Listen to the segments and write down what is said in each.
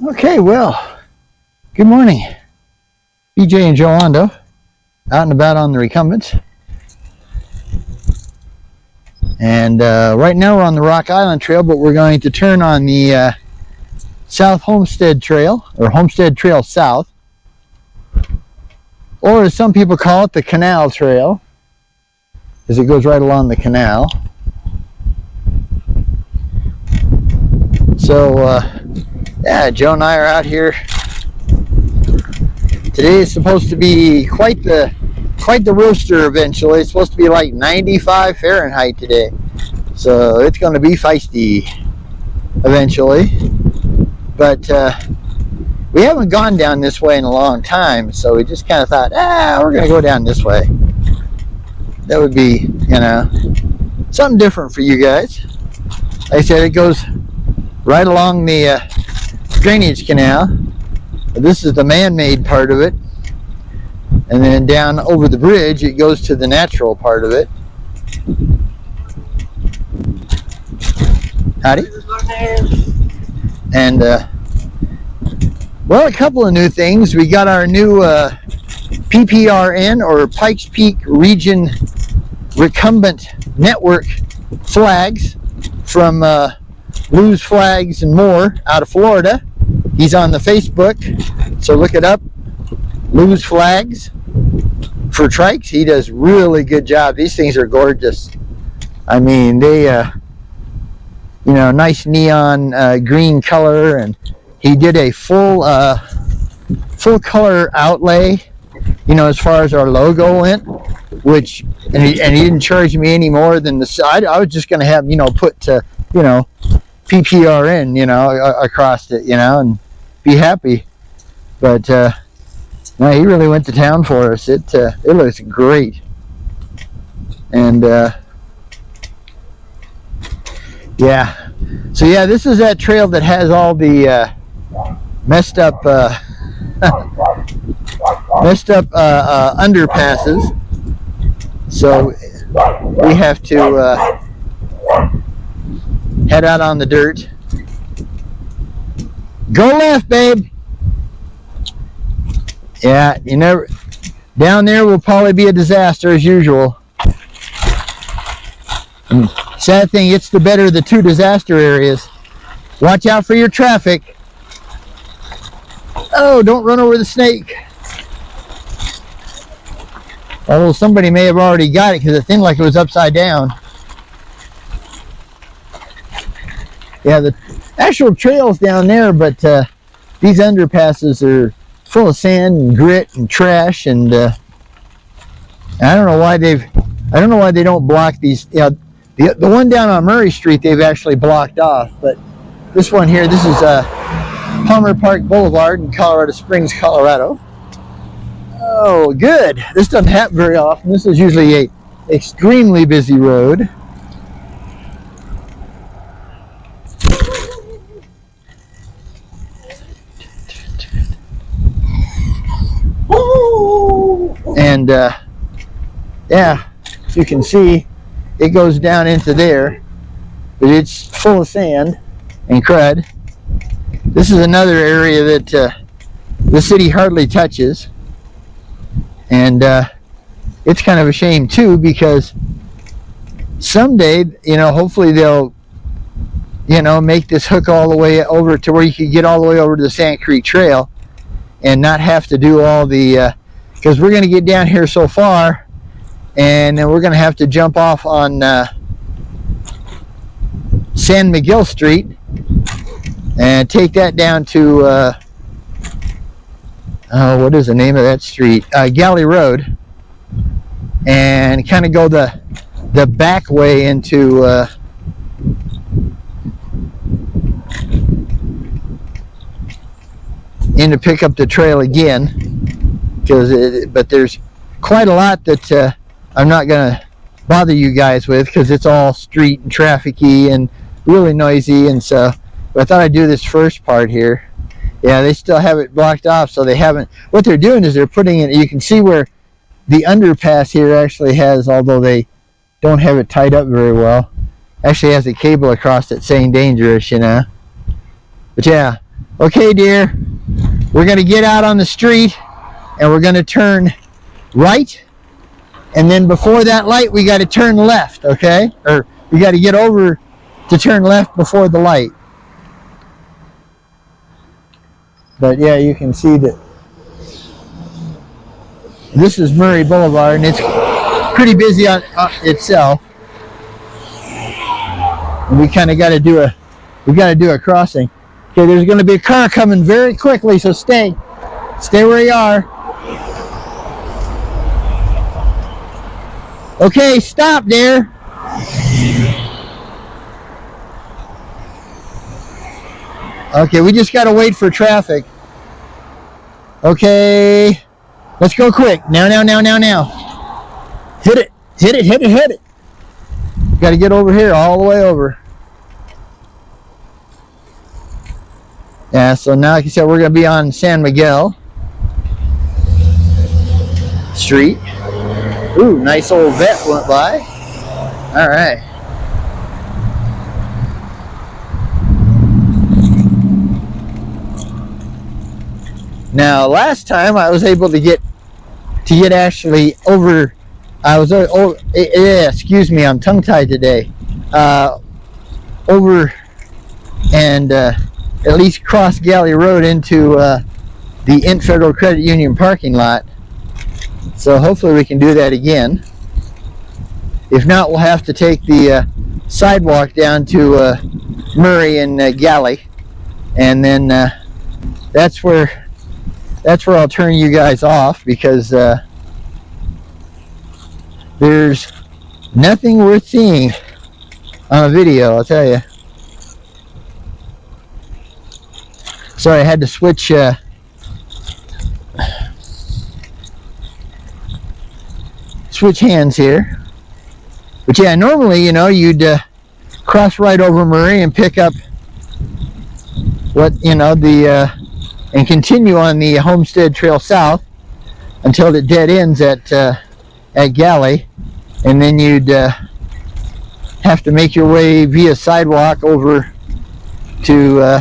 Okay, well, good morning. BJ and Jolando out and about on the Recumbents. And right now we're on the Rock Island Trail, but we're going to turn on the South Homestead Trail, or Homestead Trail South, or as some people call it, the Canal Trail, because it goes right along the canal. So, yeah, Joe and I are out here. Today is supposed to be quite the roaster eventually. It's supposed to be like 95 Fahrenheit today. So it's going to be feisty eventually. But we haven't gone down this way in a long time, so we just kind of thought, we're going to go down this way. That would be, something different for you guys. Like I said, it goes right along the drainage canal. This is the man-made part of it, and then down over the bridge it goes to the natural part of it. Howdy. And well, a couple of new things. We got our new PPRN, or Pikes Peak Region Recumbent Network flags from Lou's Flags and More out of Florida. He's on the Facebook, so look it up. Lou's Flags for trikes. He does really good job. These things are gorgeous. I mean, they nice neon green color, and he did a full color outlay, as far as our logo went, which and he didn't charge me any more than the side. I was just going to have put PPRN across it, and be happy. But no, he really went to town for us. It looks great. And yeah, so yeah, this is that trail that has all the messed up underpasses. So we have to head out on the dirt. Go left, babe. Yeah, down there will probably be a disaster as usual. And sad thing, it's the better of the two disaster areas. Watch out for your traffic. Oh, don't run over the snake. Although somebody may have already got it because it seemed like it was upside down. Yeah, the actual trail's down there, but these underpasses are full of sand and grit and trash, and I don't know why they don't block these. The one down on Murray Street they've actually blocked off, but this one here, this is Palmer Park Boulevard in Colorado Springs, Colorado. Oh, good. This doesn't happen very often. This is usually a extremely busy road. And yeah, as you can see, it goes down into there, but it's full of sand and crud. This is another area that the city hardly touches, and it's kind of a shame too, because someday, hopefully they'll make this hook all the way over to where you can get all the way over to the Sand Creek Trail and not have to do all the because we're going to get down here so far, and then we're going to have to jump off on San Miguel Street and take that down to what is the name of that street? Galley Road, and kind of go the back way into pick up the trail again. But there's quite a lot that I'm not going to bother you guys with, because it's all street and trafficy and really noisy, and so I thought I'd do this first part here. Yeah, they still have it blocked off, so they haven't. What they're doing is they're putting in, you can see where the underpass here actually has, although they don't have it tied up very well, actually has a cable across it saying dangerous, But yeah, Okay, dear, we're going to get out on the street and we're going to turn right, and then before that light we got to turn left, okay? Or we got to get over to turn left before the light. But yeah, you can see that this is Murray Boulevard, and it's pretty busy on itself. And we kind of got to do a crossing. Okay, there's going to be a car coming very quickly, so stay where you are. Okay, stop there. Okay, we just got to wait for traffic. Okay, let's go quick. Now. Hit it. Got to get over here, all the way over. Yeah, so now, like I said, we're going to be on San Miguel Street. Ooh, nice old vet went by. All right. Now, last time I was able to get actually over. Excuse me, I'm tongue-tied today. Over and at least cross Galley Road into the Int Federal Credit Union parking lot. So hopefully we can do that again. If not, we'll have to take the sidewalk down to Murray and Galley, and then that's where I'll turn you guys off, because there's nothing worth seeing on a video, I'll tell you. Sorry, I had to switch hands here. But yeah, normally, you know, you'd cross right over Murray and pick up and continue on the Homestead Trail South until it dead ends at Galley, and then you'd have to make your way via sidewalk over to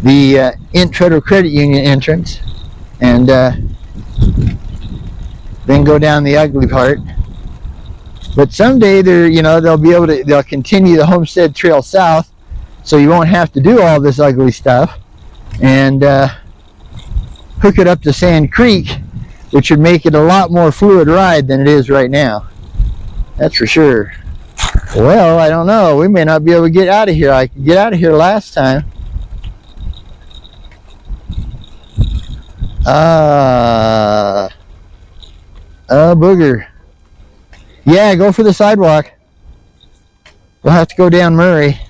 the Int Federal Credit Union entrance, and then go down the ugly part. But someday they'll continue the Homestead Trail South, so you won't have to do all this ugly stuff, and hook it up to Sand Creek, which would make it a lot more fluid ride than it is right now. That's for sure. Well, I don't know. We may not be able to get out of here. I could get out of here last time. Booger. Yeah, go for the sidewalk. We'll have to go down Murray.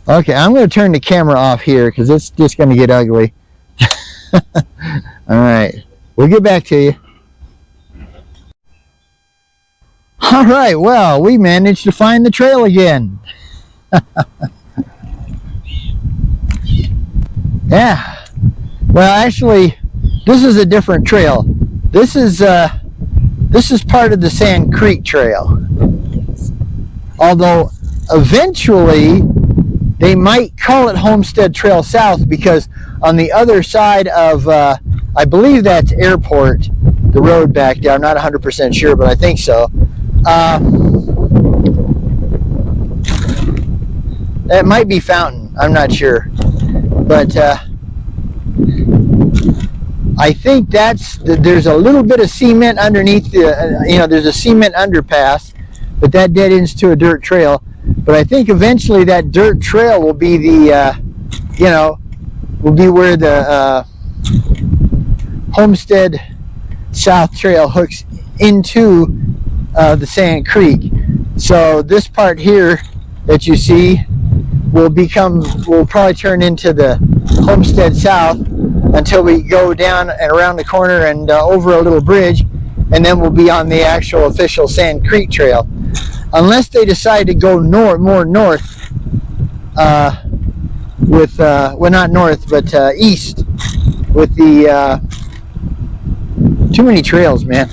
Okay, I'm going to turn the camera off here because it's just going to get ugly. All right, we'll get back to you. All right, well, we managed to find the trail again. Yeah. Well, actually, this is a different trail. This is part of the Sand Creek Trail. Although eventually they might call it Homestead Trail South, because on the other side of I believe that's Airport, the road back there. I'm not 100% sure, but I think so. That might be Fountain. I'm not sure. But I think there's a little bit of cement underneath there's a cement underpass, but that dead ends to a dirt trail. But I think eventually that dirt trail will be will be where the Homestead South Trail hooks into the Sand Creek. So this part here that you see will probably turn into the Homestead South until we go down and around the corner and over a little bridge, and then we'll be on the actual official Sand Creek Trail. Unless they decide to go more north with well, not north, but east with the too many trails, man.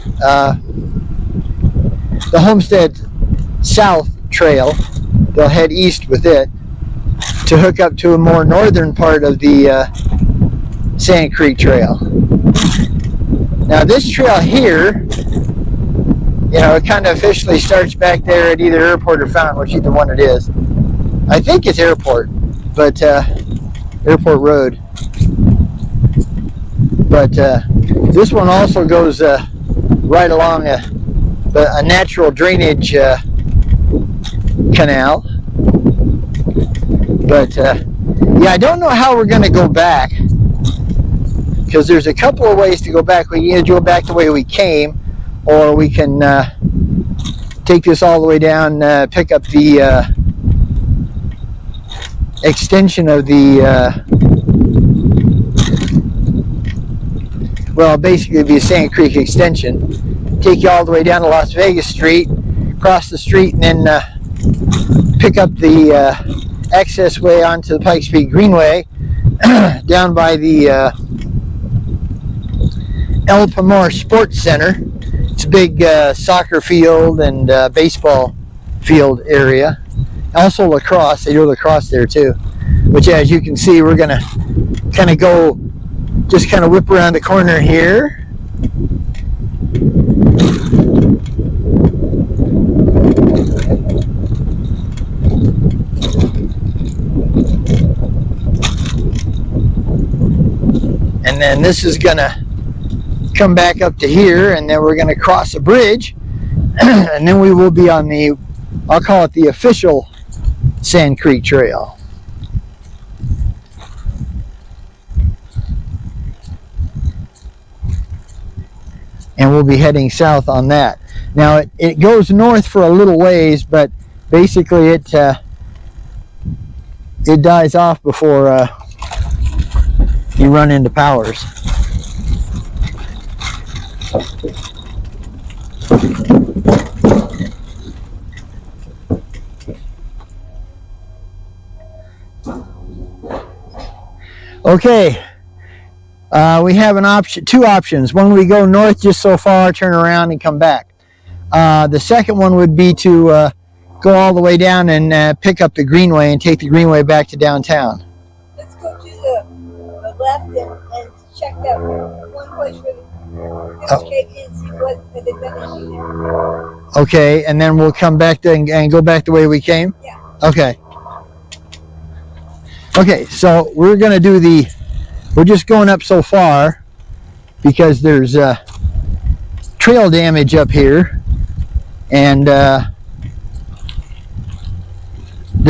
the Homestead South Trail. They'll head east with it to hook up to a more northern part of the Sand Creek Trail. Now this trail here, you know, it kind of officially starts back there at either Airport or Fountain, which either one it is. I think it's Airport, but Airport Road. But this one also goes right along a natural drainage canal. But yeah, I don't know how we're going to go back, because there's a couple of ways to go back. We can either go back the way we came, or we can take this all the way down, pick up the extension of the well, basically it'd be a Sand Creek extension, take you all the way down to Las Vegas Street, cross the street, and then pick up the access way onto the Pikes Peak Greenway down by the El Pomor Sports Center. It's a big soccer field and baseball field area. Also lacrosse, they do lacrosse there too. Which, as you can see, we're gonna kind of go, just kind of whip around the corner here. And then this is gonna come back up to here, and then we're gonna cross a bridge, and then we will be on the, I'll call it the official Sand Creek Trail. And we'll be heading south on that. Now it goes north for a little ways, but basically it dies off before you run into Powers. Okay. We have an option, two options. One, we go north just so far, turn around and come back. The second one would be to go all the way down and pick up the Greenway and take the Greenway back to downtown. Let's go to the left and check that one place where the cave is and see what they've done there. Okay, and then we'll come back and go back the way we came? Yeah. Okay. Okay, so we're going to do we're just going up so far because there's trail damage up here, and the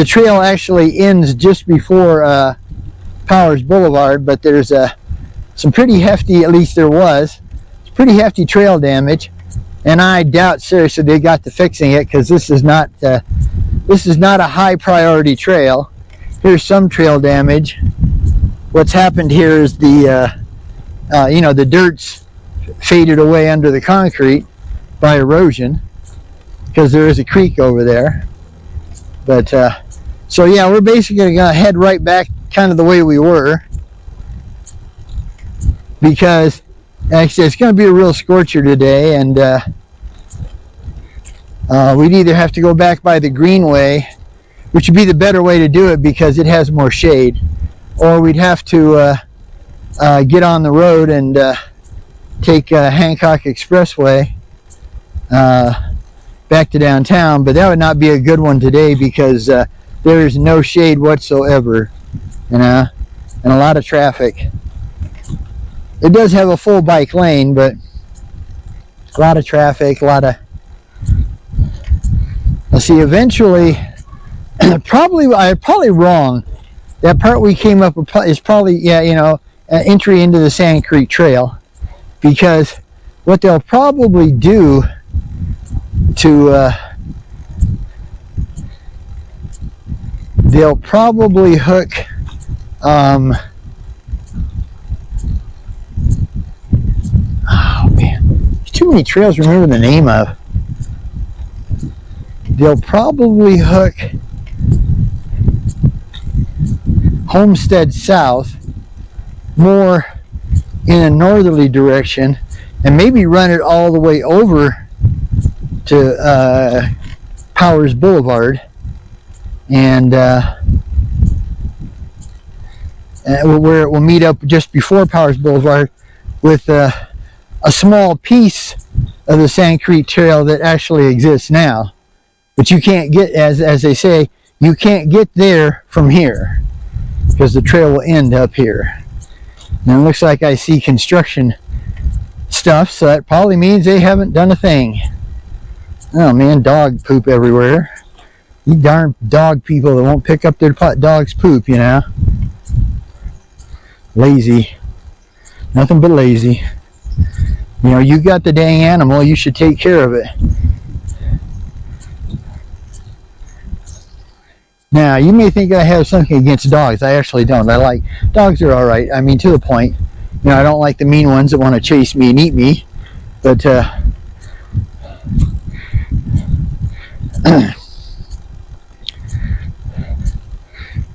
trail actually ends just before Powers Boulevard, but there's some pretty hefty, at least there was, pretty hefty trail damage, and I doubt seriously they got to fixing it, because this is not a high priority trail. Here's some trail damage. What's happened here is the dirt's faded away under the concrete by erosion, because there is a creek over there. But so yeah, we're basically gonna head right back kind of the way we were, because actually it's gonna be a real scorcher today, and we'd either have to go back by the Greenway, which would be the better way to do it because it has more shade, or we'd have to get on the road and take Hancock Expressway back to downtown. But that would not be a good one today because there is no shade whatsoever, and a lot of traffic. It does have a full bike lane, but a lot of traffic, a lot of... Let's see, eventually, I'm probably wrong. That part we came up with is probably, yeah, entry into the Sand Creek Trail, because what they'll probably do to they'll probably hook oh man, there's too many trails to remember the name of. They'll probably hook Homestead South more in a northerly direction, and maybe run it all the way over to Powers Boulevard, and where we'll meet up just before Powers Boulevard with a small piece of the Sand Creek Trail that actually exists now. But you can't get, as they say, you can't get there from here because the trail will end up here. Now it looks like I see construction stuff, so that probably means they haven't done a thing. Oh man, dog poop everywhere. You darn dog people that won't pick up their dog's poop, you know. Lazy. Nothing but lazy. You know, you got the dang animal, you should take care of it. Now, you may think I have something against dogs. I actually don't. Dogs are alright. I mean, to the point. You know, I don't like the mean ones that want to chase me and eat me. But, you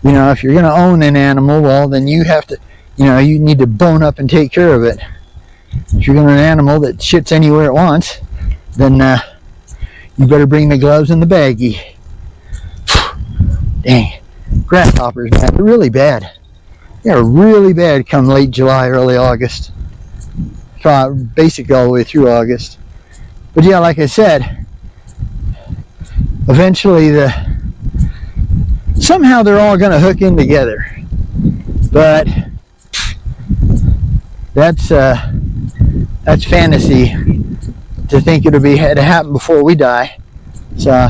know, if you're going to own an animal, well, then you have to, you know, you need to bone up and take care of it. If you're going to own an animal that shits anywhere it wants, then you better bring the gloves and the baggie. Dang, grasshoppers, man, they're really bad. They're really bad come late July, early August. Basically all the way through August. But yeah, like I said, eventually somehow they're all going to hook in together. But that's fantasy to think it'll had to happen before we die. So,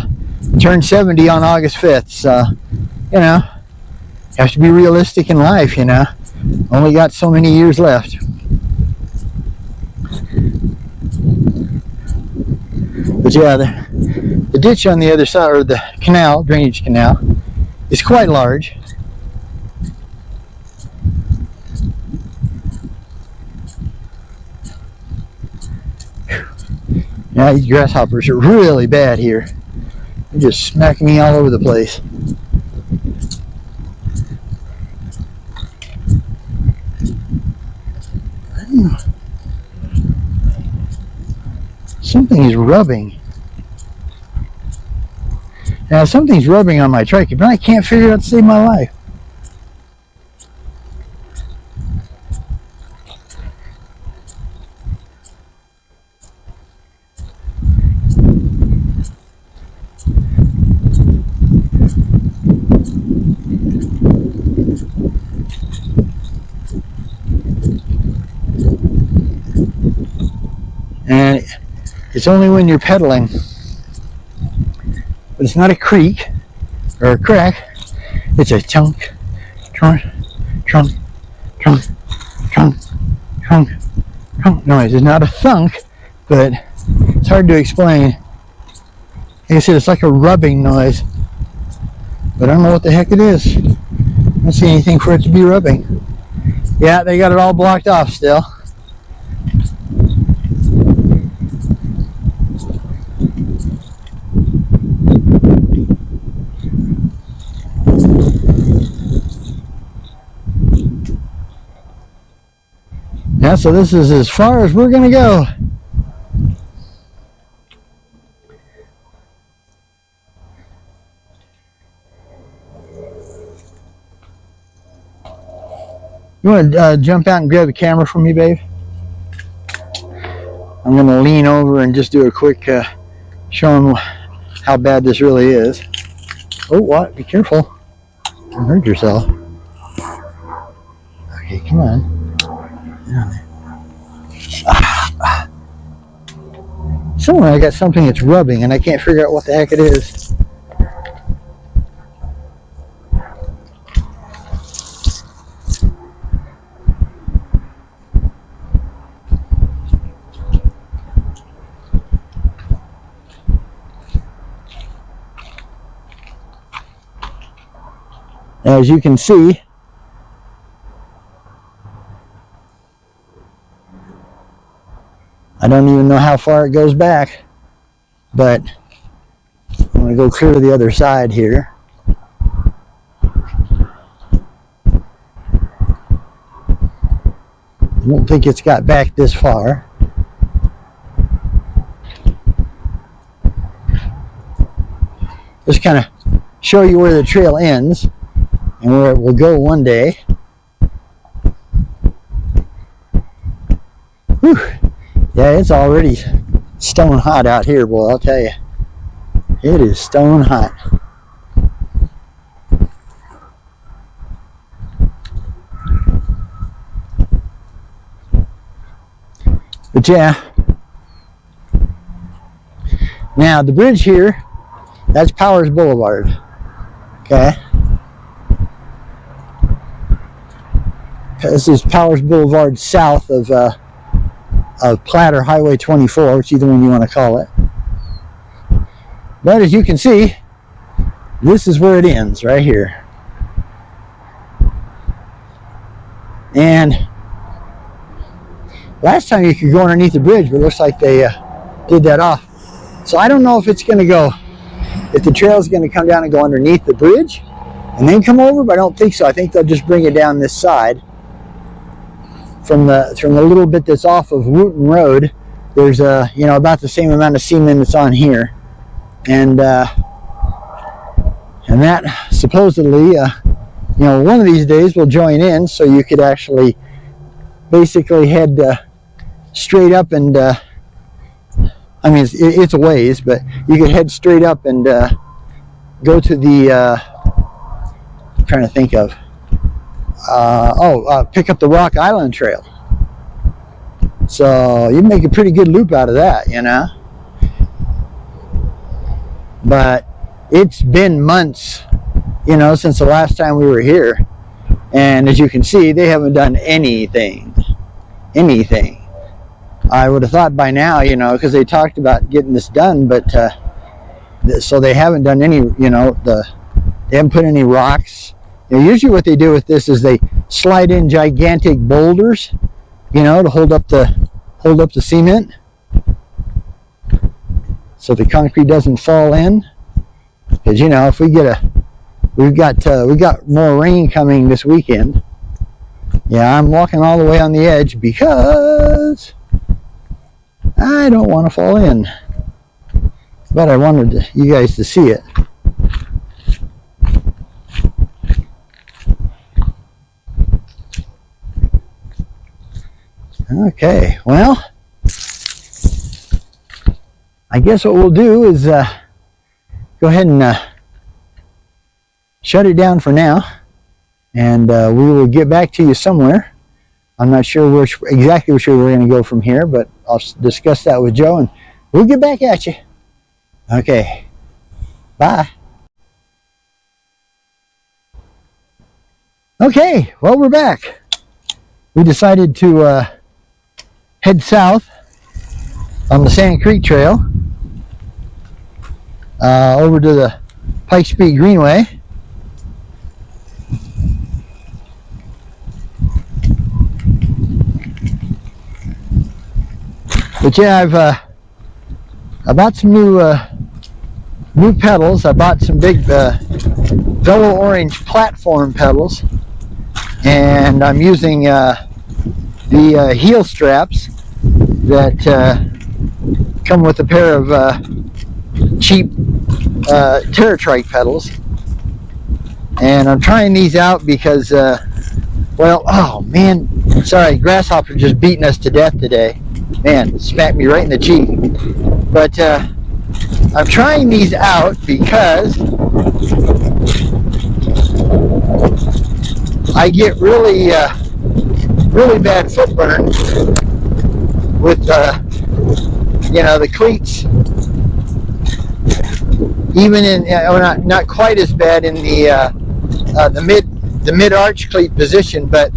turned 70 on August 5th, so, you know, you have to be realistic in life, you know. Only got so many years left. But yeah, the ditch on the other side, or the canal, drainage canal, is quite large. Yeah, these grasshoppers are really bad here. They're just smacking me all over the place. Something is rubbing. Now, something's rubbing on my trachea, but I can't figure out to save my life. And it's only when you're pedaling. But it's not a creek or a crack. It's a chunk, trunk, trunk, trunk, trunk, trunk, trunk noise. It's not a thunk, but it's hard to explain. Like I said, it's like a rubbing noise. But I don't know what the heck it is. I don't see anything for it to be rubbing. Yeah, they got it all blocked off still. Yeah, so this is as far as we're going to go. You want to jump out and grab the camera for me, babe? I'm going to lean over and just do a quick show them how bad this really is. Oh, what? Be careful. Don't hurt yourself. Okay, come on. Somewhere I got something that's rubbing and I can't figure out what the heck it is. As you can see, I don't even know how far it goes back, but I'm going to go clear to the other side here. I don't think it's got back this far. just kind of show you where the trail ends and where it will go one day. Whew. Yeah, it's already stone hot out here, boy, I'll tell you. It is stone hot. But yeah, now the bridge here, that's Powers Boulevard, okay? This is Powers Boulevard south of Platte or Highway 24, which either one you want to call it. But as you can see, this is where it ends, right here. And last time you could go underneath the bridge, but it looks like they did that off. So I don't know if it's going to go, if the trail is going to come down and go underneath the bridge and then come over, but I don't think so. I think they'll just bring it down this side. From the little bit that's off of Wooten Road, there's about the same amount of cement that's on here, and that supposedly one of these days will join in, so you could actually basically head straight up and I mean it's a ways, but you could head straight up and go to the I'm trying to think of pick up the Rock Island Trail. So you make a pretty good loop out of that, But it's been months, since the last time we were here. And as you can see, they haven't done anything. I would have thought by now, because they talked about getting this done, but so they haven't done any, they haven't put any rocks. Usually what they do with this is they slide in gigantic boulders, to hold up the cement, so the concrete doesn't fall in. Because if we got more rain coming this weekend. Yeah, I'm walking all the way on the edge because I don't want to fall in, but I wanted you guys to see it. Okay, well, I guess what we'll do is go ahead and shut it down for now, and we will get back to you somewhere. I'm not sure exactly where we're going to go from here, but I'll discuss that with Joe, and we'll get back at you. Okay, bye. Okay, well, we're back. We decided to head south on the Sand Creek Trail over to the Pikes Peak Greenway. But yeah, I bought some new pedals. I bought some big Velo Orange platform pedals, and I'm using the heel straps that come with a pair of cheap TerraTrike pedals, and I'm trying these out because well, oh man, sorry, grasshopper just beating us to death today. Man, smacked me right in the cheek. But I'm trying these out because I get really bad foot burn with the cleats. Even in not quite as bad in the mid arch cleat position, but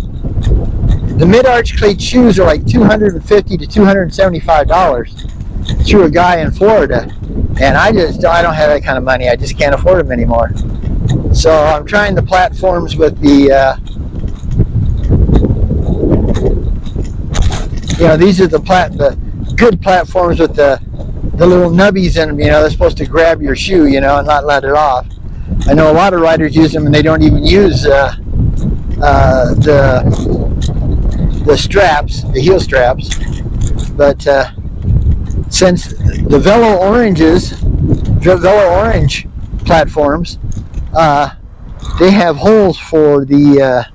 the mid arch cleat shoes are like $250 to $275 through a guy in Florida, and I don't have that kind of money. I just can't afford them anymore. So I'm trying the platforms with the these are the good platforms with the little nubbies in them. They're supposed to grab your shoe, and not let it off. I know a lot of riders use them and they don't even use the straps, the heel straps. But since the Velo Orange platforms, they have holes for the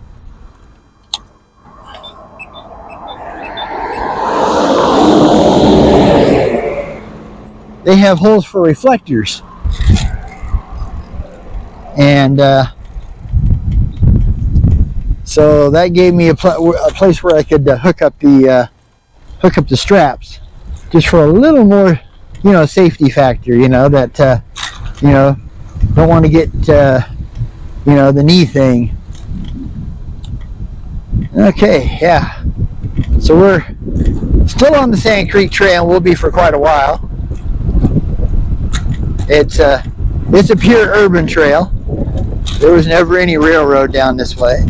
reflectors, and so that gave me a place where I could hook up the straps, just for a little more, safety factor. That don't want to get the knee thing. Okay, yeah. So we're still on the Sand Creek Trail, and we'll be for quite a while. It's a pure urban trail. There was never any railroad down this way.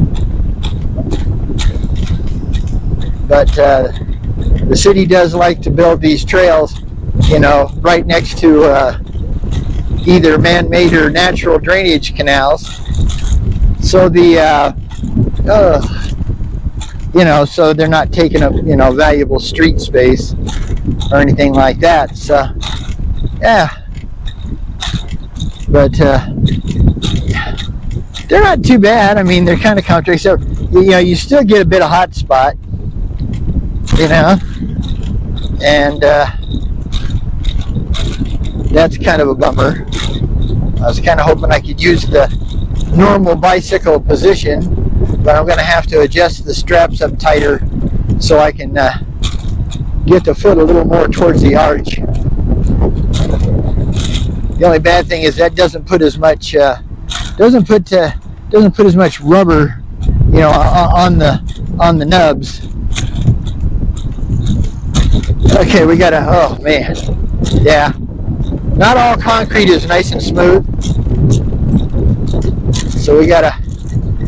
But the city does like to build these trails, right next to either man-made or natural drainage canals. So so they're not taking up, valuable street space or anything like that. So, yeah. But they're not too bad. I mean, they're kind of comfortable. So, you still get a bit of hot spot, and that's kind of a bummer. I was kind of hoping I could use the normal bicycle position, but I'm going to have to adjust the straps up tighter so I can get the foot a little more towards the arch. The only bad thing is that doesn't put as much doesn't put as much rubber, on the nubs. Okay, we gotta. Oh man, yeah. Not all concrete is nice and smooth, so we gotta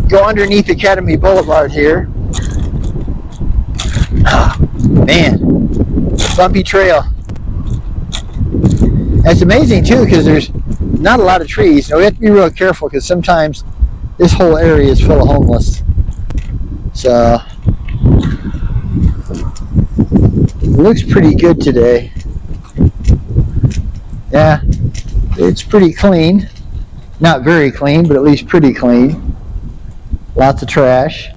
go underneath Academy Boulevard here. Oh, man, bumpy trail. It's amazing too because there's not a lot of trees. We have to be real careful because sometimes this whole area is full of homeless. So it looks pretty good today. Yeah, it's pretty clean. Not very clean, but at least pretty clean. Lots of trash.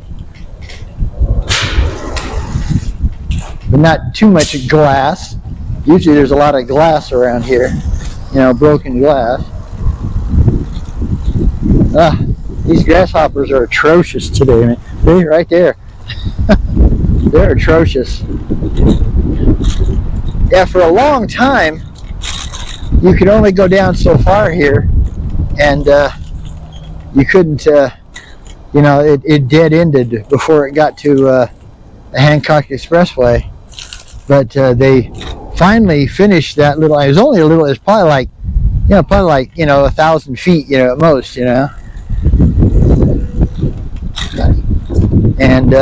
But not too much glass. Usually there's a lot of glass around here. Broken glass. These grasshoppers are atrocious today, man. See, right there. They're atrocious. Yeah, for a long time, you could only go down so far here, and you couldn't, it dead-ended before it got to the Hancock Expressway. But they finally finished that little. It was only a little. It's probably like 1,000 feet, at most, And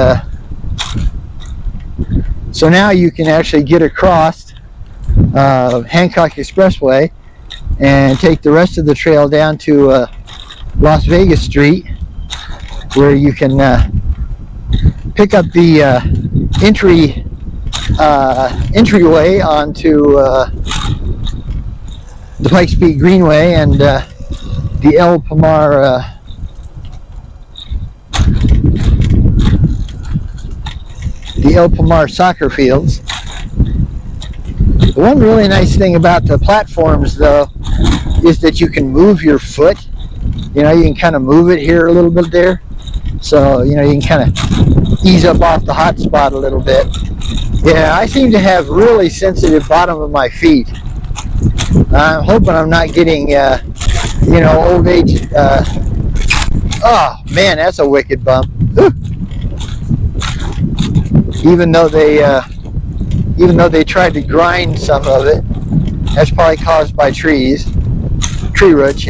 so now you can actually get across Hancock Expressway and take the rest of the trail down to Las Vegas Street, where you can pick up the entryway onto the Pikes Peak Greenway and the El Palmar soccer fields. The one really nice thing about the platforms, though, is that you can move your foot. You can kind of move it here a little bit there. So, you can kind of ease up off the hot spot a little bit. Yeah, I seem to have really sensitive bottom of my feet. I'm hoping I'm not getting, old age. Oh, man, that's a wicked bump. Ooh. Even though they tried to grind some of it, that's probably caused by tree roots,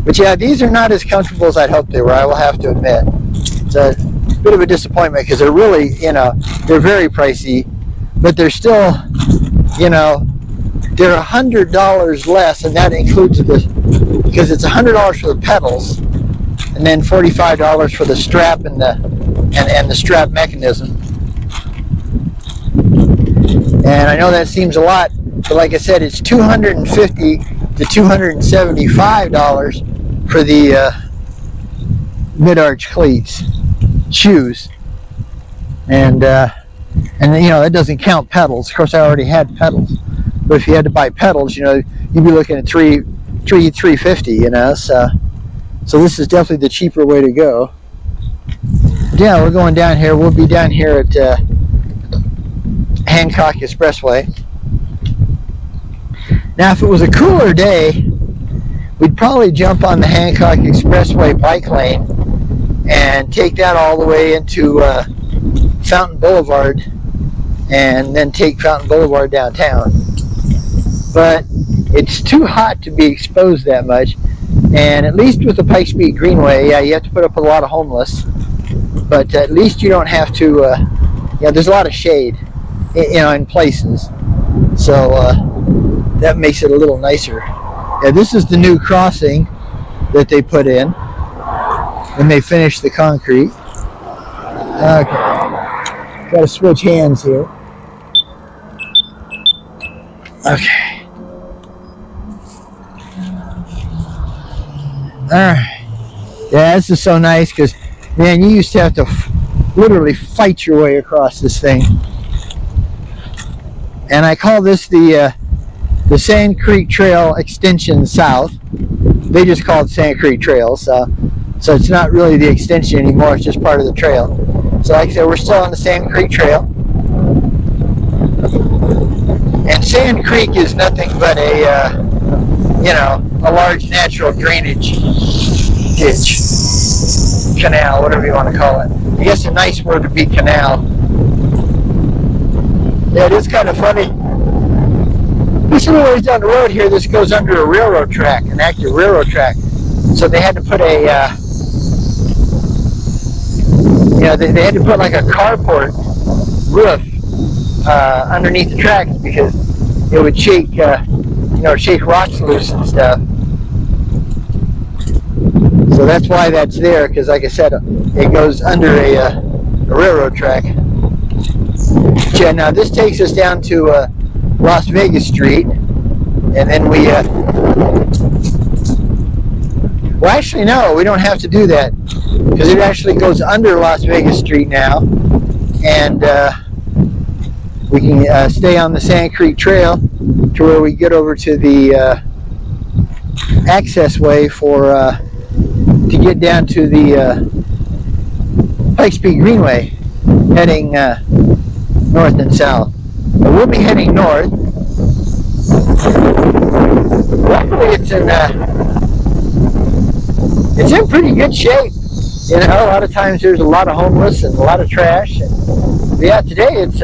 But yeah, these are not as comfortable as I'd hoped they were, I will have to admit. It's a bit of a disappointment because they're really, they're very pricey, but they're still, they're $100 less, and that includes because it's $100 for the pedals, and then $45 for the strap and the strap mechanism. And I know that seems a lot, but like I said, it's $250 to the $275 for the mid-arch cleats, shoes, and you know, that doesn't count pedals. Of course, I already had pedals, but if you had to buy pedals, you know, you'd be looking at $350, you know. So this is definitely the cheaper way to go. Yeah, we're going down here. We'll be down here at Hancock Expressway. Now, if it was a cooler day, we'd probably jump on the Hancock Expressway bike lane and take that all the way into Fountain Boulevard, and then take Fountain Boulevard downtown. But it's too hot to be exposed that much, and at least with the Pikes Peak Greenway, yeah, you have to put up with a lot of homeless, but at least you don't have to, yeah, there's a lot of shade, you know, in places, so that makes it a little nicer. Yeah, this is the new crossing that they put in when they finished the concrete. Okay, got to switch hands here. Okay. Alright. Yeah, this is so nice because, man, you used to have to literally fight your way across this thing. And I call this the Sand Creek Trail Extension South. They just call it Sand Creek Trail, so it's not really the extension anymore, it's just part of the trail. So like I said, we're still on the Sand Creek Trail. And Sand Creek is nothing but a, you know, a large natural drainage ditch, canal, whatever you want to call it. I guess a nice word would be canal. Yeah, it is kind of funny. This little ways down the road here, this goes under a railroad track, an active railroad track. So they had to put a, you know, they had to put like a carport roof underneath the tracks because it would shake, you know, shake rocks loose and stuff. So that's why that's there, because like I said, it goes under a railroad track. Yeah, now this takes us down to Las Vegas Street, and then we, well actually no, we don't have to do that, because it actually goes under Las Vegas Street now, and we can stay on the Sand Creek Trail to where we get over to the access way for to get down to the Pikes Peak Greenway, heading north and south. But we'll be heading north. Luckily, it's in pretty good shape. You know, a lot of times there's a lot of homeless and a lot of trash. And, yeah, today it's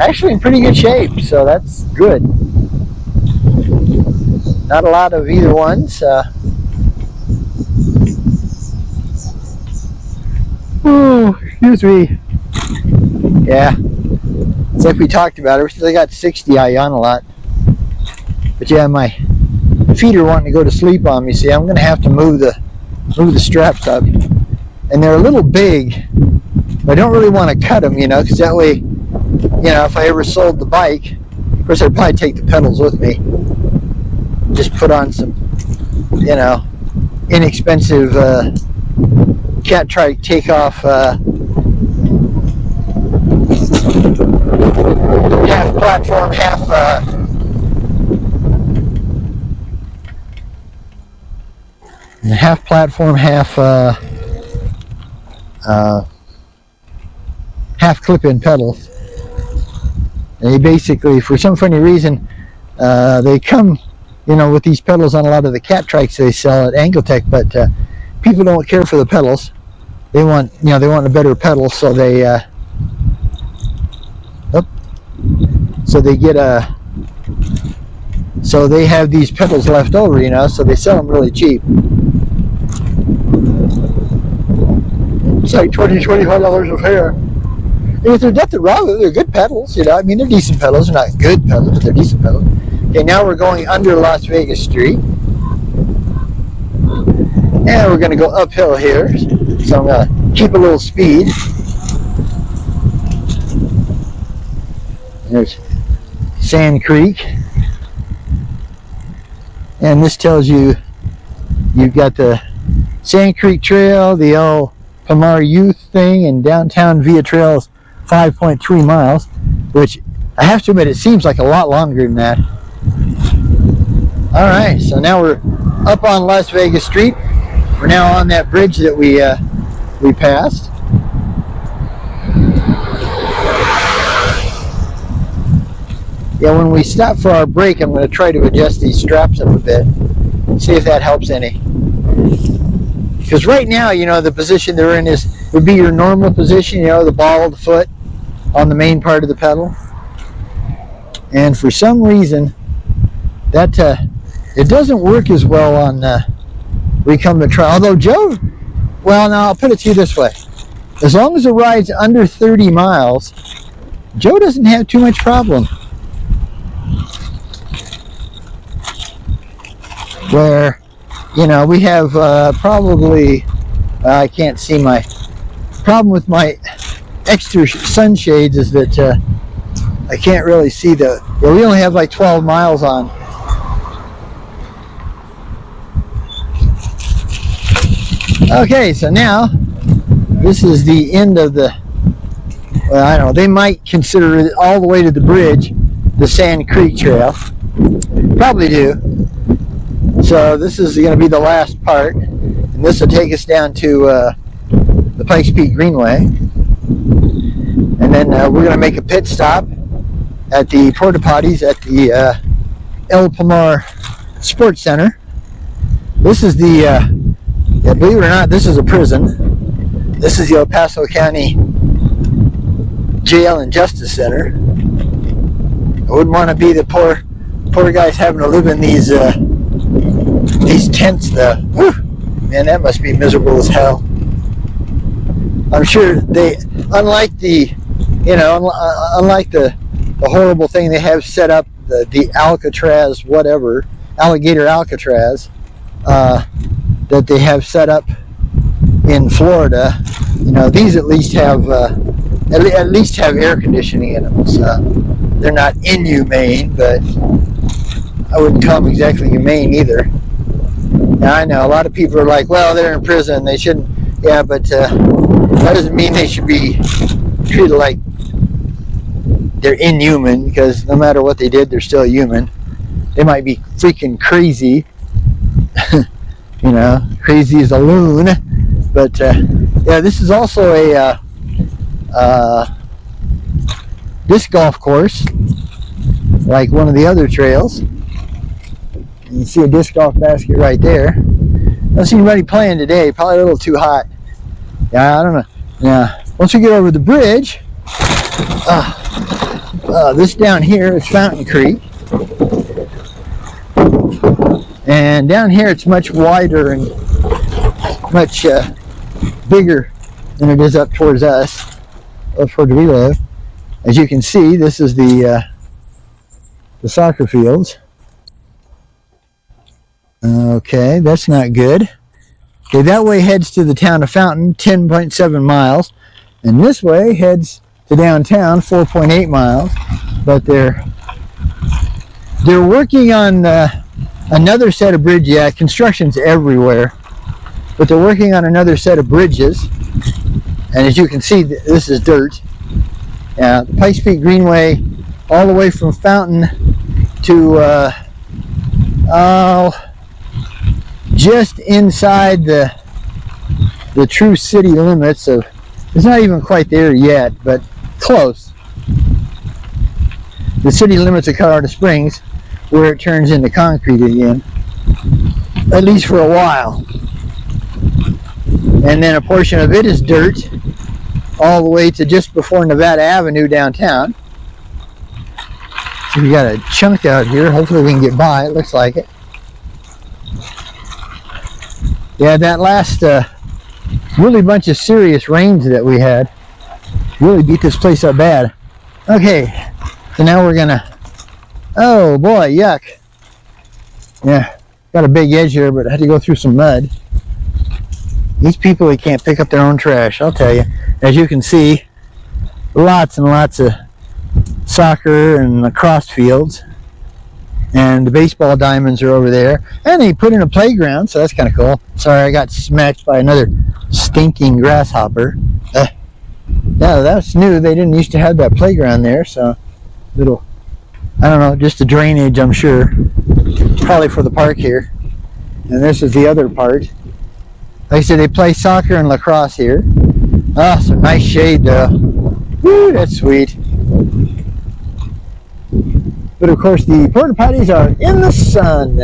actually in pretty good shape, so that's good. Not a lot of either ones. Oh, excuse me. Yeah, it's like we talked about. Ever since I got 60, I yawn a lot. But yeah, my feet are wanting to go to sleep on me. See, I'm going to have to move the straps up, and they're a little big. But I don't really want to cut them, you know, because that way, you know, if I ever sold the bike, of course I'd probably take the pedals with me. Just put on some, you know, inexpensive cat trike takeoff half platform, half platform, half clip-in pedals. And they basically, for some funny reason, they come, you know, with these pedals on a lot of the cat trikes they sell at Angletech, but people don't care for the pedals. They want, you know, they want a better pedal, so they get so they have these pedals left over, you know, so they sell them really cheap. It's like $20-$25 a pair. And if there's nothing wrong with it, they're good pedals, you know. I mean, they're decent pedals. They're not good pedals, but they're decent pedals. Okay, now we're going under Las Vegas Street. And we're going to go uphill here. So I'm going to keep a little speed. There's Sand Creek. And this tells you you've got the Sand Creek Trail, the El Pomar Youth thing, and downtown Via Trail is 5.3 miles, which I have to admit it seems like a lot longer than that. All right, so now we're up on Las Vegas Street. We're now on that bridge that we passed. Yeah, when we stop for our break, I'm going to try to adjust these straps up a bit, see if that helps any. Because right now, you know, the position they're in would be your normal position, you know, the ball of the foot on the main part of the pedal. And for some reason, that it doesn't work as well on Recumbent Trail. Although Joe, well, now I'll put it to you this way: as long as the ride's under 30 miles, Joe doesn't have too much problem. Where, you know, we have probably, I can't see my problem with my extra sunshades is that I can't really see we only have like 12 miles on. Okay, so now this is the end of the, well, I don't know, they might consider it all the way to the bridge the Sand Creek Trail. Probably do. So this is going to be the last part, and this will take us down to the Pikes Peak Greenway, and then we're going to make a pit stop at the porta potties at the El Pomar Sports Center. This is the, yeah, believe it or not, this is a prison. This is the El Paso County Jail and Justice Center. I wouldn't want to be the poor guys having to live in these tents though. Whew. Man, that must be miserable as hell. I'm sure they, unlike the, you know, unlike the horrible thing they have set up, the Alcatraz, whatever, alligator Alcatraz, that they have set up in Florida, you know, these at least have air conditioning in them. So they're not inhumane, but I wouldn't call them exactly humane either. Now, I know a lot of people are like, well, they're in prison, they shouldn't. Yeah, but that doesn't mean they should be treated like they're inhuman, because no matter what they did, they're still human. They might be freaking crazy, you know, crazy as a loon. But yeah, this is also a disc golf course, like one of the other trails. You see a disc golf basket right there. Don't see anybody playing today. Probably a little too hot. Yeah, I don't know. Yeah, once we get over the bridge, this down here is Fountain Creek, and down here it's much wider and much bigger than it is up towards us, up towards where we live. As you can see, this is the soccer fields. Okay, that's not good. Okay, that way heads to the town of Fountain, 10.7 miles, and this way heads to downtown, 4.8 miles. But they're working on another set of bridges. Yeah, construction's everywhere, but they're working on another set of bridges. And as you can see, this is dirt. The Pikes Peak Greenway, all the way from Fountain to just inside the true city limits of, it's not even quite there yet, but close. The city limits of Colorado Springs, where it turns into concrete again, at least for a while. And then a portion of it is dirt, all the way to just before Nevada Avenue downtown. So we got a chunk out here. Hopefully we can get by. It looks like it. Yeah, that last really bunch of serious rains that we had really beat this place up bad. Okay, so now we're gonna, oh boy, yuck. Yeah, got a big edge here, but I had to go through some mud. These people, they can't pick up their own trash, I'll tell you. As you can see, lots and lots of soccer and lacrosse fields. And the baseball diamonds are over there. And they put in a playground, so that's kind of cool. Sorry, I got smacked by another stinking grasshopper. Yeah, that's new. They didn't used to have that playground there, so little, I don't know, just the drainage, I'm sure. Probably for the park here. And this is the other part. Like I said, they play soccer and lacrosse here. Ah, some nice shade though. Woo, that's sweet. But of course, the porta potties are in the sun.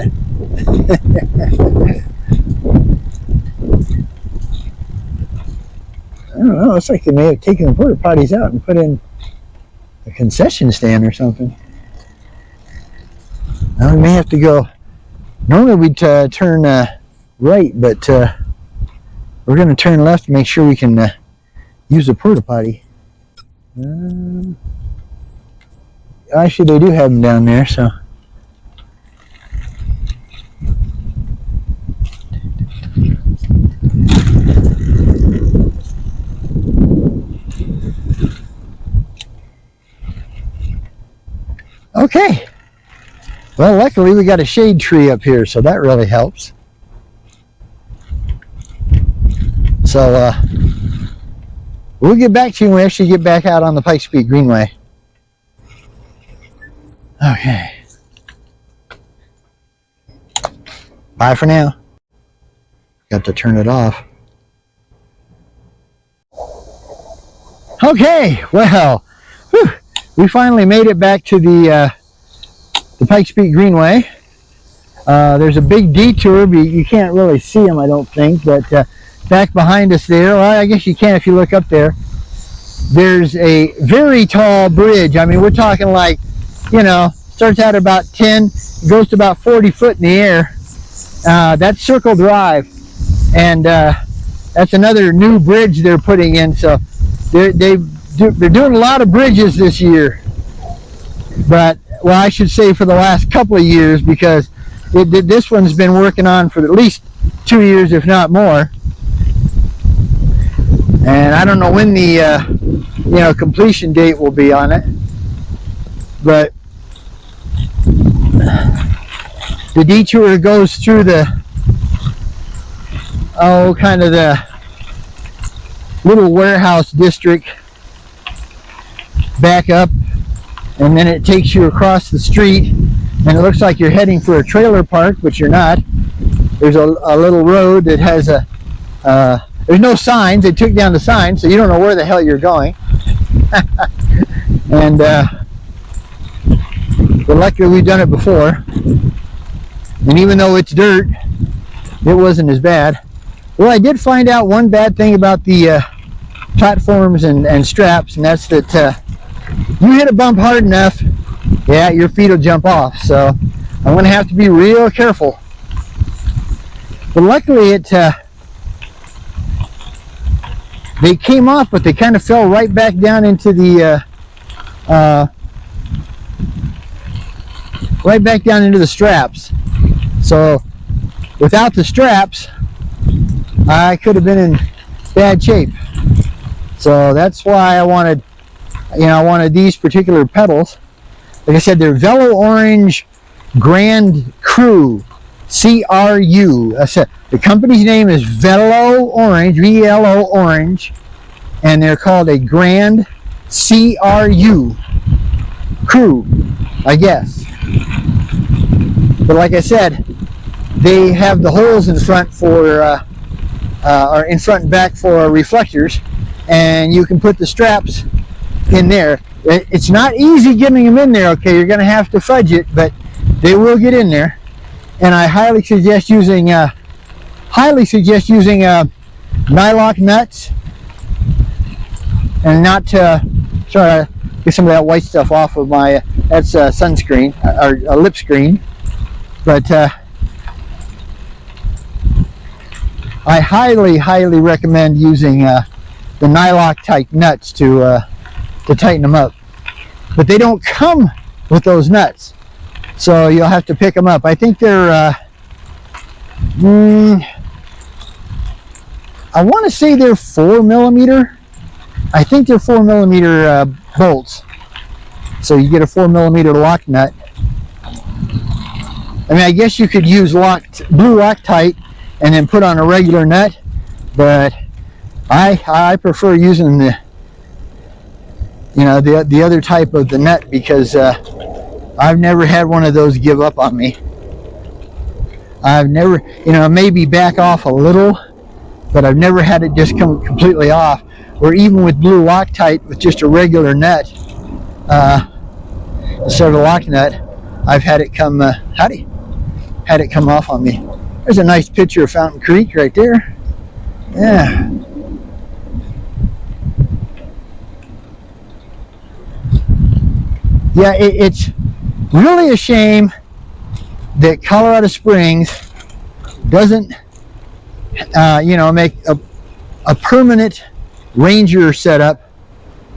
I don't know. It's like they may have taken the porta potties out and put in a concession stand or something. Now we may have to go. Normally we'd turn right, but we're going to turn left to make sure we can use the porta potty. Actually, they do have them down there, so. Okay. Well, luckily we got a shade tree up here, so that really helps. So, we'll get back to you when we actually get back out on the Pikes Peak Greenway. Okay. Bye for now. Got to turn it off. Okay, well, whew, we finally made it back to the Pikes Peak Greenway. There's a big detour, but you can't really see them, I don't think, but back behind us there, well, I guess you can if you look up there, there's a very tall bridge. I mean, we're talking like, you know, starts out about 10, goes to about 40 foot in the air. That's Circle Drive, and that's another new bridge they're putting in. So they're doing a lot of bridges this year, but well, I should say for the last couple of years, because this one's been working on for at least 2 years, if not more. And I don't know when the completion date will be on it, but the detour goes through the kind of the little warehouse district back up, and then it takes you across the street, and it looks like you're heading for a trailer park, but you're not. There's a little road that has there's no signs. They took down the signs, so you don't know where the hell you're going. And but luckily we've done it before, and even though it's dirt, it wasn't as bad. Well, I did find out one bad thing about the platforms and straps, and that's that you hit a bump hard enough, yeah, your feet will jump off. So I'm going to have to be real careful. But luckily they came off, but they kind of fell right back down into the straps. So without the straps, I could have been in bad shape. So that's why I wanted these particular pedals. Like I said, they're Velo Orange Grand Cru, CRU. I said the company's name is Velo Orange, VLO Orange, and they're called a Grand CRU Cru, I guess. But like I said, they have the holes in front for or in front and back for reflectors, and you can put the straps in there. It's not easy getting them in there, okay? You're going to have to fudge it, but they will get in there. And I highly suggest using nylock nuts, and not sorry, get some of that white stuff off of my that's sunscreen or a lip screen. But I highly recommend using the nylock type nuts to tighten them up. But they don't come with those nuts, so you'll have to pick them up. I think they're I want to say they're 4mm. I think they're 4mm bolts. So you get a 4mm lock nut, I mean, I guess you could use blue Loctite and then put on a regular nut, but I prefer using the, you know, the other type of the nut, because I've never had one of those give up on me. I've never, you know, maybe back off a little, but I've never had it just come completely off. Or even with blue Loctite with just a regular nut, instead of a lock nut, I've had it come had it come off on me. There's a nice picture of Fountain Creek right there. Yeah. Yeah, it's really a shame that Colorado Springs doesn't, you know, make a permanent ranger setup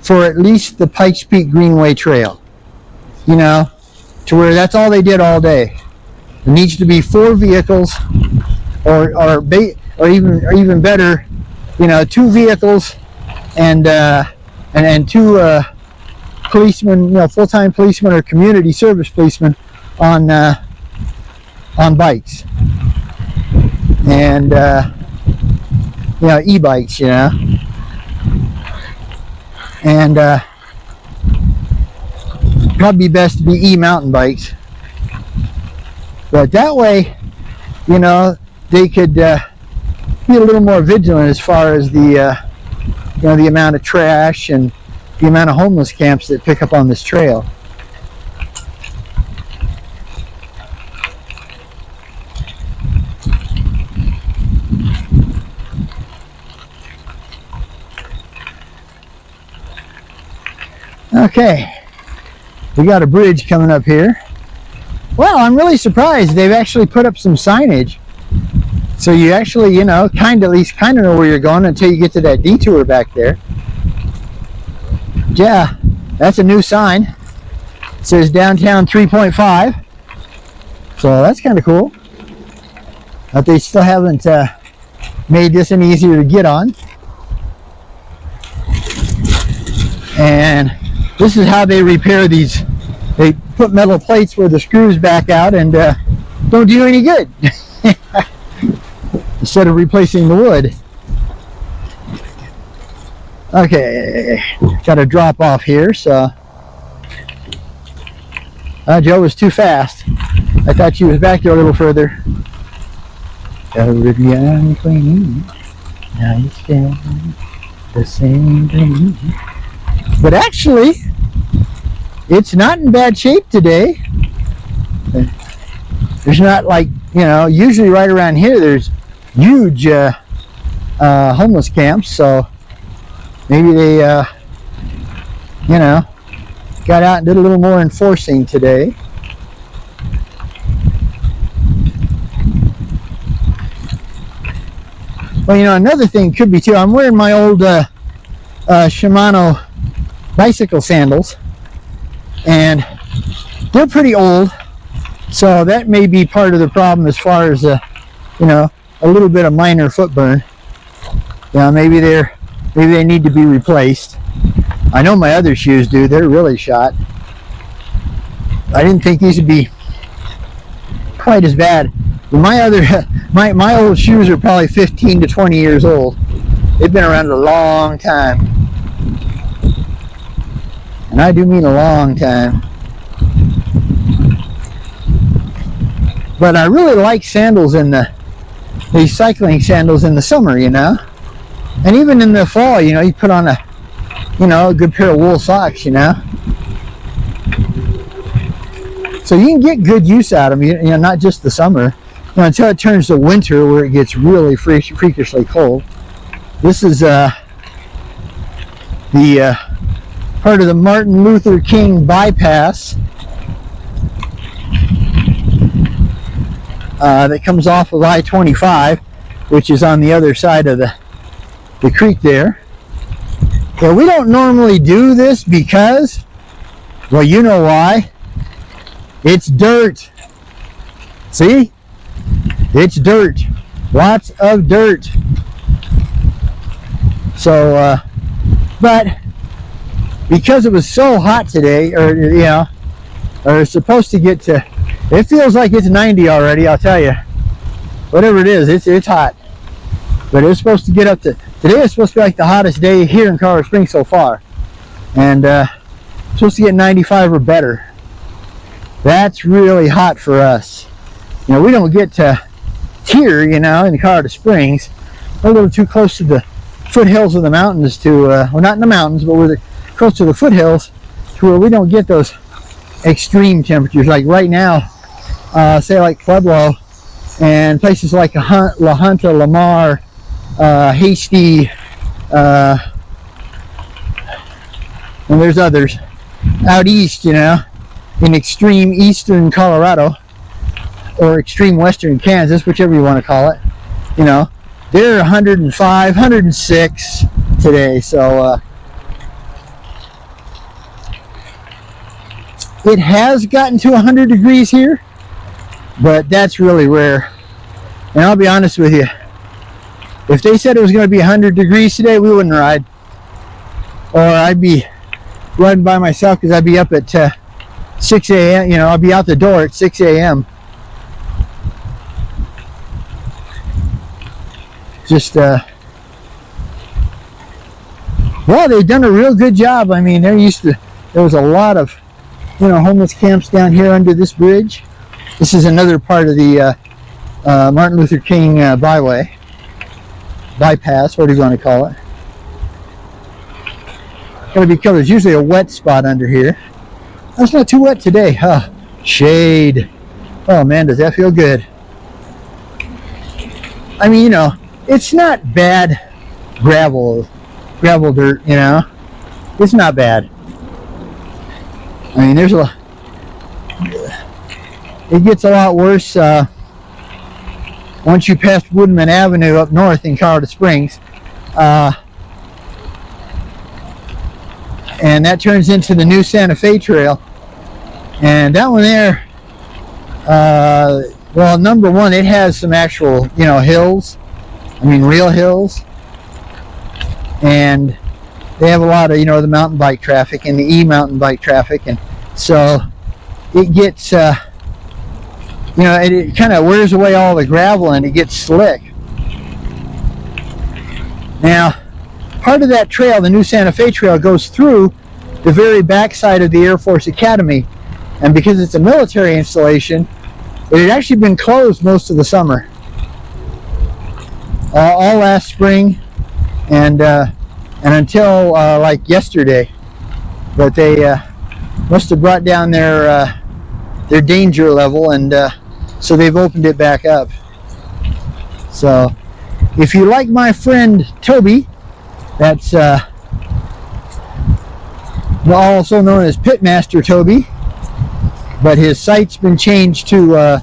for at least the Pikes Peak Greenway Trail. You know, to where that's all they did all day. There needs to be 4 vehicles, or even better, you know, 2 vehicles and 2 policemen, you know, full-time policemen or community service policemen on bikes, and you know, e-bikes, you know, and probably best to be e-mountain bikes. But that way, you know, they could be a little more vigilant as far as the you know, the amount of trash and the amount of homeless camps that pick up on this trail. Okay, we got a bridge coming up here. Well, I'm really surprised they've actually put up some signage, so you actually, you know, at least know where you're going until you get to that detour back there. Yeah, that's a new sign. It says downtown 3.5, so that's kind of cool. But they still haven't made this any easier to get on. And this is how they repair these. They put metal plates where the screws back out and don't do any good. Instead of replacing the wood. Okay, got to drop off here, so Joe was too fast. I thought she was back there a little further. Now you stand the same thing. But actually, it's not in bad shape today. There's not, like, you know, usually right around here there's huge homeless camps, so maybe they you know, got out and did a little more enforcing today. Well, you know, another thing could be too, I'm wearing my old Shimano bicycle sandals, and they're pretty old, so that may be part of the problem as far as you know, a little bit of minor foot burn. You know, maybe they need to be replaced. I know my other shoes do. They're really shot. I didn't think these would be quite as bad. But my old shoes are probably 15 to 20 years old. They've been around a long time. And I do mean a long time. But I really like sandals these cycling sandals in the summer, you know. And even in the fall, you know, you put on a good pair of wool socks, you know. So you can get good use out of them, you know, not just the summer. You know, until it turns to winter where it gets really freakishly cold. This is the part of the Martin Luther King bypass that comes off of I-25, which is on the other side of the creek there. Yeah, we don't normally do this because, well, you know why. It's dirt. See? It's dirt. Lots of dirt. So, but because it was so hot today, or, you know, or it's supposed to get to It feels like it's 90 already, I'll tell you. Whatever it is, it's hot. But it's supposed to get up to, today is supposed to be like the hottest day here in Colorado Springs so far. And it's supposed to get 95 or better. That's really hot for us. You know, we don't get to here, you know, in Colorado Springs. We're a little too close to the foothills of the mountains to, well, not in the mountains, but we're close to the foothills to where we don't get those extreme temperatures. Like right now, say like Pueblo and places like La Junta, Lamar, Hasty, and there's others out east, you know, in extreme eastern Colorado or extreme western Kansas, whichever you want to call it, you know, they're 105, 106 today. So it has gotten to 100 degrees here, but that's really rare. And I'll be honest with you, if they said it was going to be 100 degrees today, we wouldn't ride. Or I'd be riding by myself because I'd be up at 6 a.m. You know, I'll be out the door at 6 a.m. Just, well, they've done a real good job. I mean, there was a lot of, you know, homeless camps down here under this bridge. This is another part of the Martin Luther King bypass, whatever you want to call it. Gotta be careful. There's usually a wet spot under here. It's not too wet today. Huh? Shade. Oh man, does that feel good? I mean, you know, it's not bad gravel dirt, you know. It's not bad. I mean, there's it gets a lot worse once you pass Woodman Avenue up north in Colorado Springs. And that turns into the new Santa Fe Trail. And that one there, well, number one, it has some actual, you know, hills. I mean, real hills. And they have a lot of, you know, the mountain bike traffic and the e-mountain bike traffic. And so it gets, you know, it kind of wears away all the gravel and it gets slick. Now, part of that trail, the new Santa Fe Trail, goes through the very backside of the Air Force Academy. And because it's a military installation, it had actually been closed most of the summer. All last spring and until like yesterday. But they must have brought down their danger level, and so they've opened it back up. So if you like my friend Toby, that's also known as Pitmaster Toby, but his site's been changed to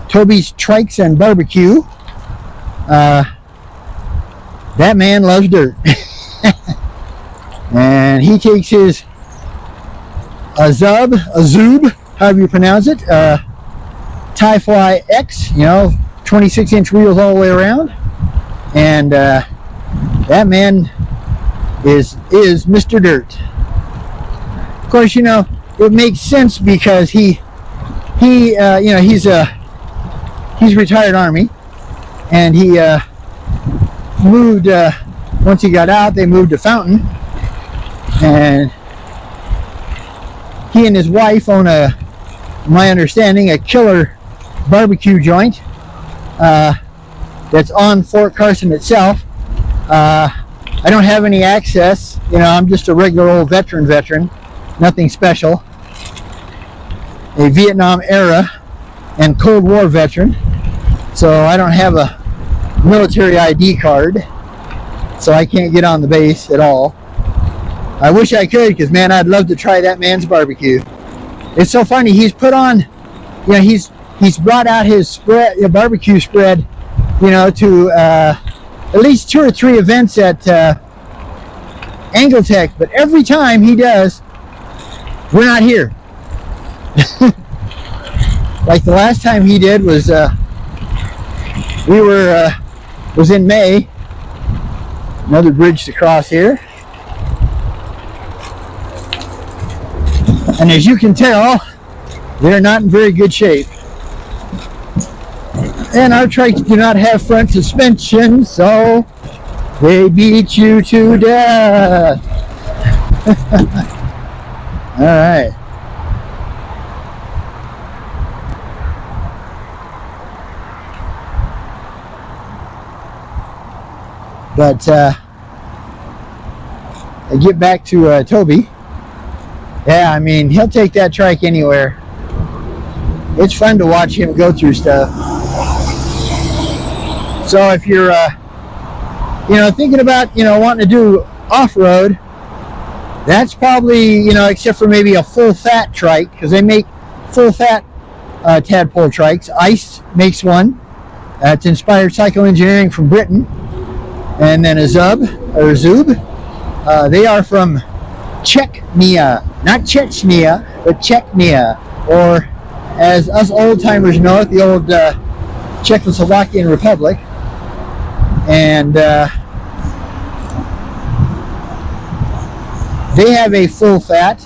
Toby's Trikes and Barbecue. That man loves dirt. And he takes his Azub, however you pronounce it, Tie-Fly X, you know, 26-inch wheels all the way around. And that man is Mr. Dirt. Of course, you know, it makes sense because he you know, he's retired Army, and he moved once he got out. They moved to Fountain, and he and his wife own my understanding, a killer barbecue joint that's on Fort Carson itself. I don't have any access, you know, I'm just a regular old veteran, nothing special. A Vietnam era and Cold War veteran, so I don't have a military ID card, so I can't get on the base at all. I wish I could, because man, I'd love to try that man's barbecue. It's so funny, he's put on, you know, he's brought out his spread, barbecue spread, you know, to at least 2 or 3 events at Angletech, but every time he does, we're not here. Like the last time he did was was in May. Another bridge to cross here, and as you can tell, they're not in very good shape. And our trikes do not have front suspension, so they beat you to death. All right. But I get back to Toby. Yeah, I mean, he'll take that trike anywhere. It's fun to watch him go through stuff. So if you're, thinking about, wanting to do off-road, that's probably, except for maybe a full-fat trike, because they make full-fat tadpole trikes. ICE makes one. It's Inspired Cycle Engineering from Britain. And then a Zub, they are from Chechnya, not Chechnya, but Chechnya, or as us old-timers know it, the old Czechoslovakian Republic. And they have a full-fat,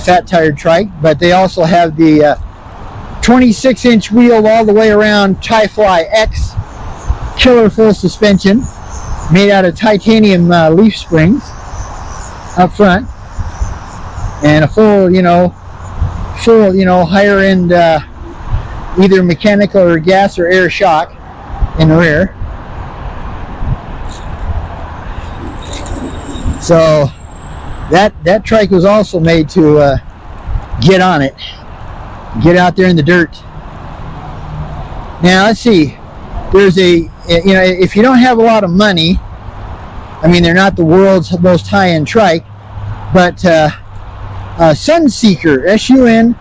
fat-tired trike, but they also have the 26-inch wheel all the way around Ti-Fly X killer full suspension made out of titanium leaf springs up front, and a full higher end either mechanical or gas or air shock in the rear. So that trike was also made to get on it, get out there in the dirt. Now let's see, there's if you don't have a lot of money, I mean, they're not the world's most high-end trike, but Sunseeker, Sunseeker,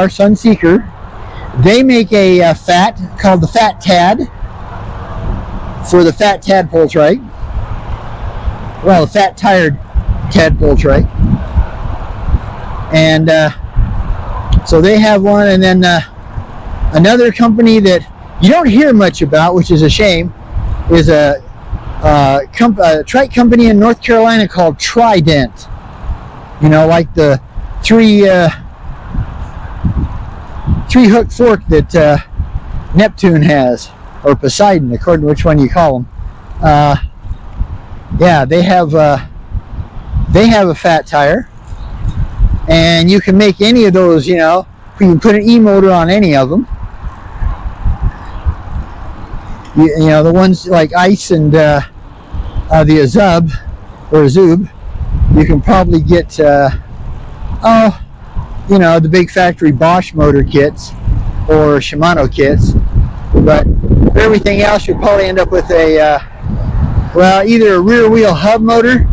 Sunseeker, they make a fat called the Fat Tad for the fat tadpole trike. Well, the fat-tired tadpole trike. And so they have one, and then another company that you don't hear much about, which is a shame, is a trike company in North Carolina called Trident. Like the three-hook fork that Neptune has, or Poseidon, according to which one you call them. Yeah, they have a fat tire, and you can make any of those. You can put an e-motor on any of them. The ones like ICE and the Azub or Zub, you can probably get the big factory Bosch motor kits or Shimano kits, but everything else you'll probably end up with a either a rear wheel hub motor,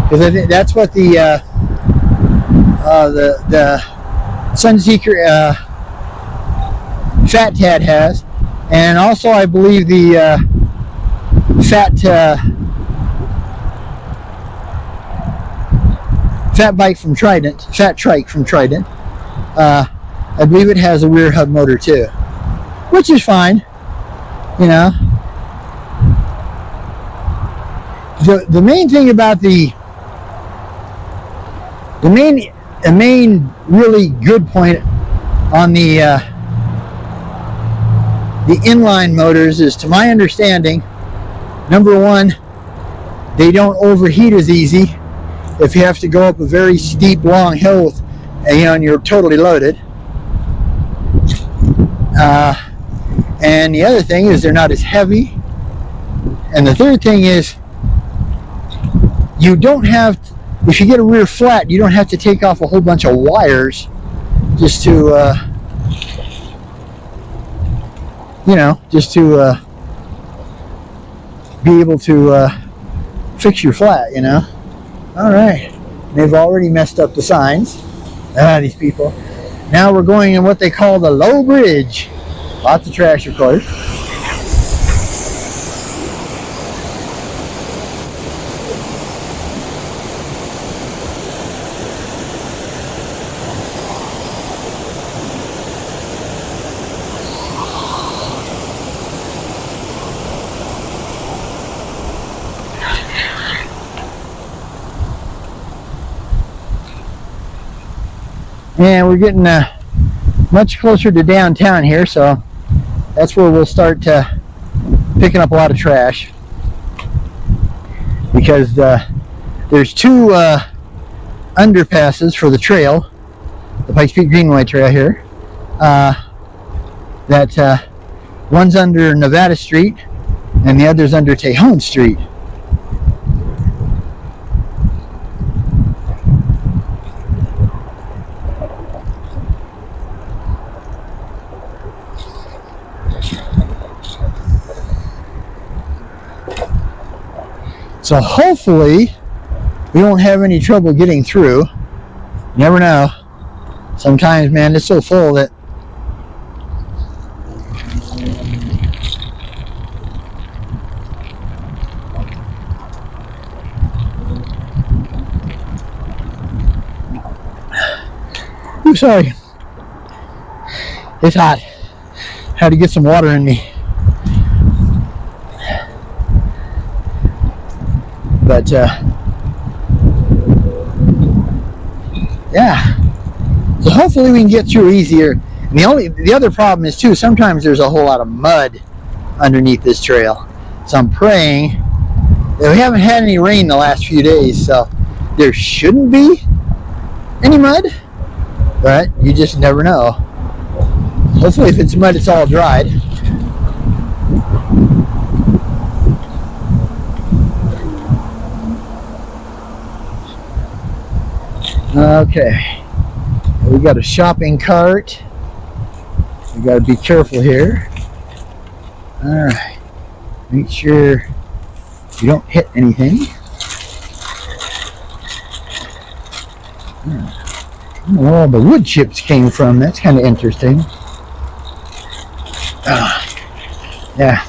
because I think that's what the Sunseeker Fat Tad has. And also, I believe the fat trike from Trident, I believe it has a rear hub motor too, which is fine. The main thing about the main really good point on the inline motors is, to my understanding, number one, they don't overheat as easy if you have to go up a very steep, long hill with, and you're totally loaded. And the other thing is they're not as heavy. And the third thing is, you don't have, if you get a rear flat, you don't have to take off a whole bunch of wires just to be able to fix your flat, All right. They've already messed up the signs. These people. Now we're going in what they call the low bridge. Lots of trash, of course. And we're getting much closer to downtown here, so that's where we'll start picking up a lot of trash, because there's two underpasses for the trail, the Pikes Peak Greenway Trail here, that one's under Nevada Street and the other's under Tejon Street. So hopefully we won't have any trouble getting through. Never know. Sometimes, man, it's so full that ooh, sorry. It's hot. Had to get some water in me. But yeah, so hopefully we can get through easier. And the other problem is too, sometimes there's a whole lot of mud underneath this trail. So I'm praying that we haven't had any rain the last few days, so there shouldn't be any mud, but you just never know. Hopefully if it's mud, it's all dried. Okay, we got a shopping cart. We got to be careful here. All right, make sure you don't hit anything. I don't know where all the wood chips came from. That's kind of interesting. Yeah,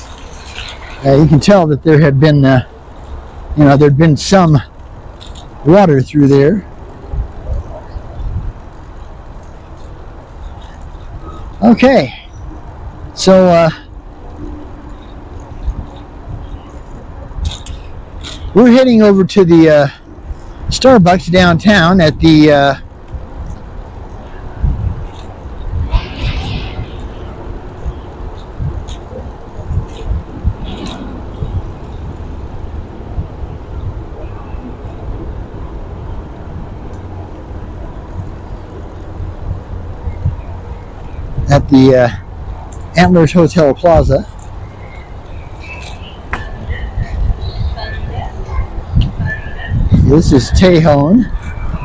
you can tell that there had been, there'd been some water through there. Okay, so we're heading over to the Starbucks downtown at the Antlers Hotel Plaza. This is Tejon.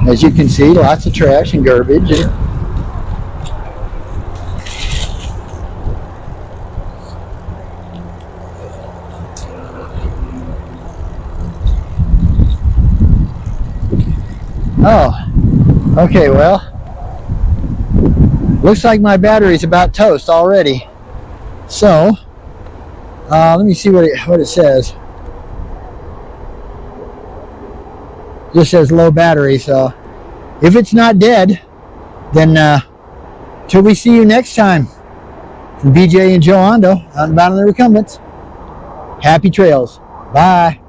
As you can see, lots of trash and garbage. Oh, okay, well, looks like my battery's about toast already. So, let me see what it says. It just says low battery, so if it's not dead, then till we see you next time, from BJ and Joe Hondo, out and about on the Recumbents, happy trails. Bye.